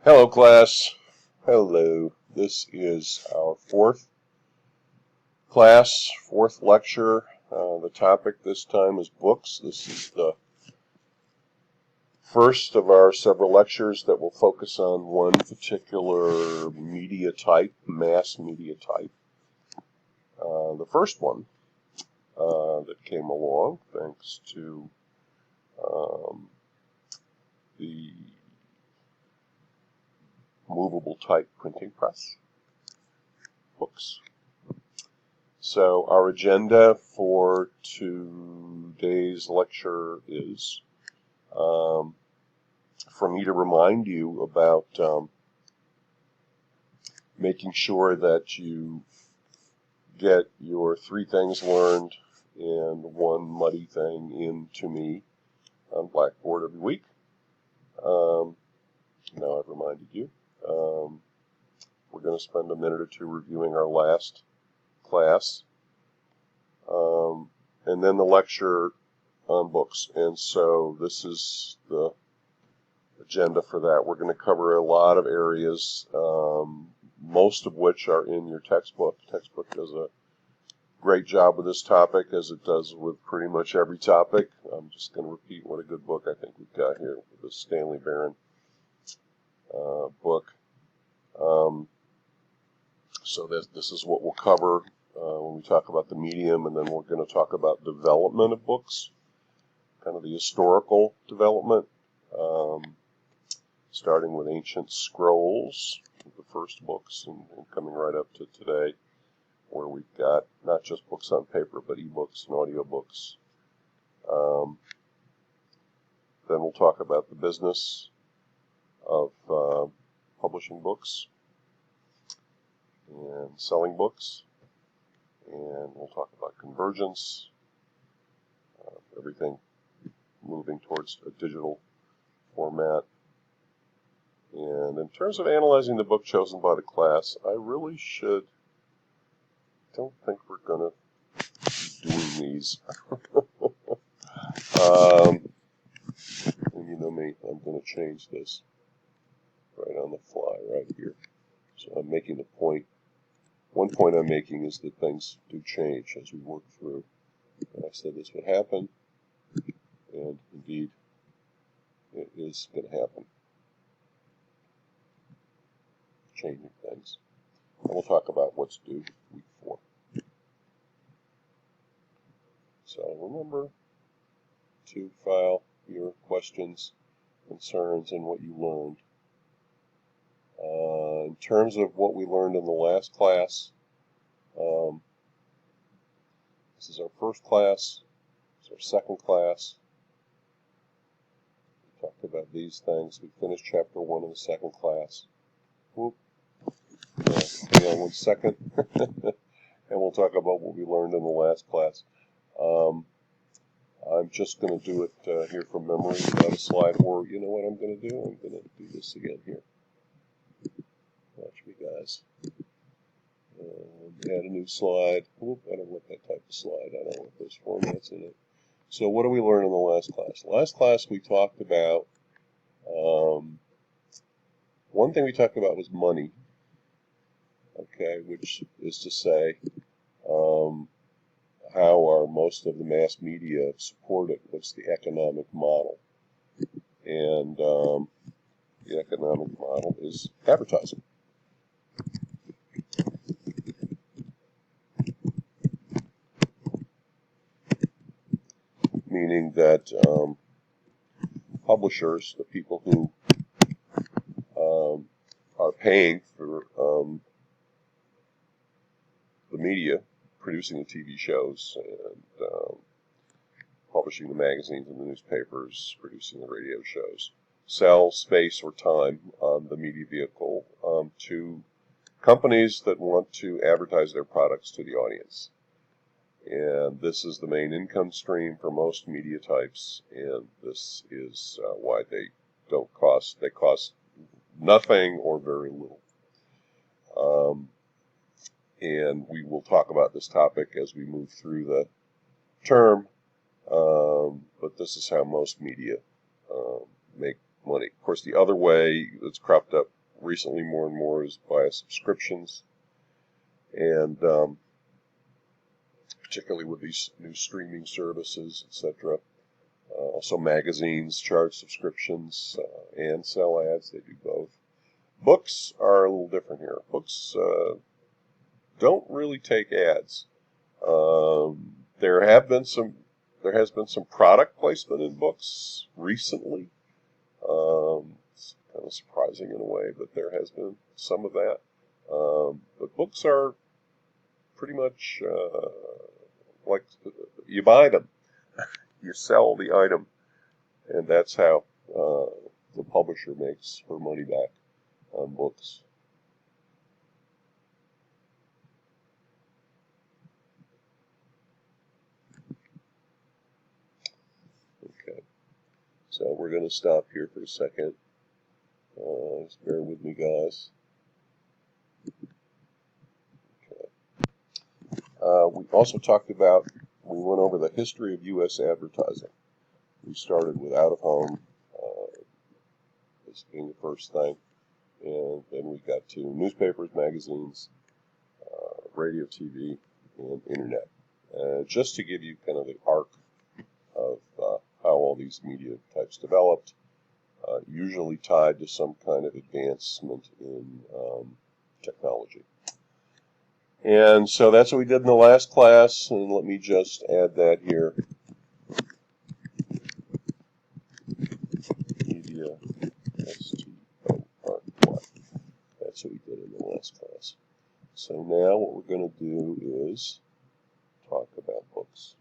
Hello, class. Hello. This is our fourth class, fourth lecture. The topic this time is books. This is the first of our several lectures that will focus on one particular media type, mass media type. The first one that came along, thanks to the movable type printing press, books. So our agenda for today's lecture is for me to remind you about making sure that you get your 3 things learned and 1 muddy thing into me on Blackboard every week. Now I've reminded you. We're going to spend a minute or 2 reviewing our last class, and then the lecture on books. And so this is the agenda for that. We're going to cover a lot of areas, most of which are in your textbook. The textbook does a great job with this topic, as it does with pretty much every topic. I'm just going to repeat what a good book I think we've got here, the Stanley Barron book. So this is what we'll cover when we talk about the medium, and then we're going to talk about development of books, kind of the historical development, starting with ancient scrolls, the first books, and coming right up to today, where we've got not just books on paper, but ebooks and audiobooks. Then we'll talk about the business of publishing books and selling books, and we'll talk about convergence, everything moving towards a digital format. And in terms of analyzing the book chosen by the class, I really don't think we're going to be doing these. And you know me, I'm going to change this right on the fly right here. So I'm making a point. One point I'm making is that things do change as we work through. And I said this would happen, and indeed, it is going to happen. Changing things. And we'll talk about what's due week 4. So remember to file your questions, concerns, and what you learned. In terms of what we learned in the last class, this is our first class, it's our second class. We talked about these things. We finished chapter 1 in the second class. Whoop. Hang on 1 second. And we'll talk about what we learned in the last class. I'm just going to do it here from memory without a slide, or you know what I'm going to do? I'm going to do this again here. Watch me, guys. Add a new slide. Oop, I don't want that type of slide. I don't want those formats in it. So what did we learn in the last class? Last class we talked about, one thing we talked about was money, okay, which is to say, how are most of the mass media supported? What's the economic model? And the economic model is advertising. Meaning that publishers, the people who are paying for the media, producing the TV shows and publishing the magazines and the newspapers, producing the radio shows, sell space or time on the media vehicle to companies that want to advertise their products to the audience. And this is the main income stream for most media types, and this is why they cost nothing or very little. And we will talk about this topic as we move through the term, but this is how most media make money. Of course, the other way that's cropped up recently more and more is via subscriptions, and particularly with these new streaming services, etc. Also magazines charge subscriptions and sell ads. They do both. Books are a little different here. Books don't really take ads. There has been some product placement in books recently. It's kind of surprising in a way, but there has been some of that. But books are pretty much like you buy them, you sell the item, and that's how the publisher makes her money back on books. Okay, so we're going to stop here for a second. Just bear with me, guys. We also we went over the history of U.S. advertising. We started with out-of-home as being the first thing, and then we got to newspapers, magazines, radio, TV, and internet. Just to give you kind of the arc of how all these media types developed, usually tied to some kind of advancement in technology. And so that's what we did in the last class, and let me just add that here. Media, S-T-O-R-Y. That's what we did in the last class. So now what we're going to do is talk about books.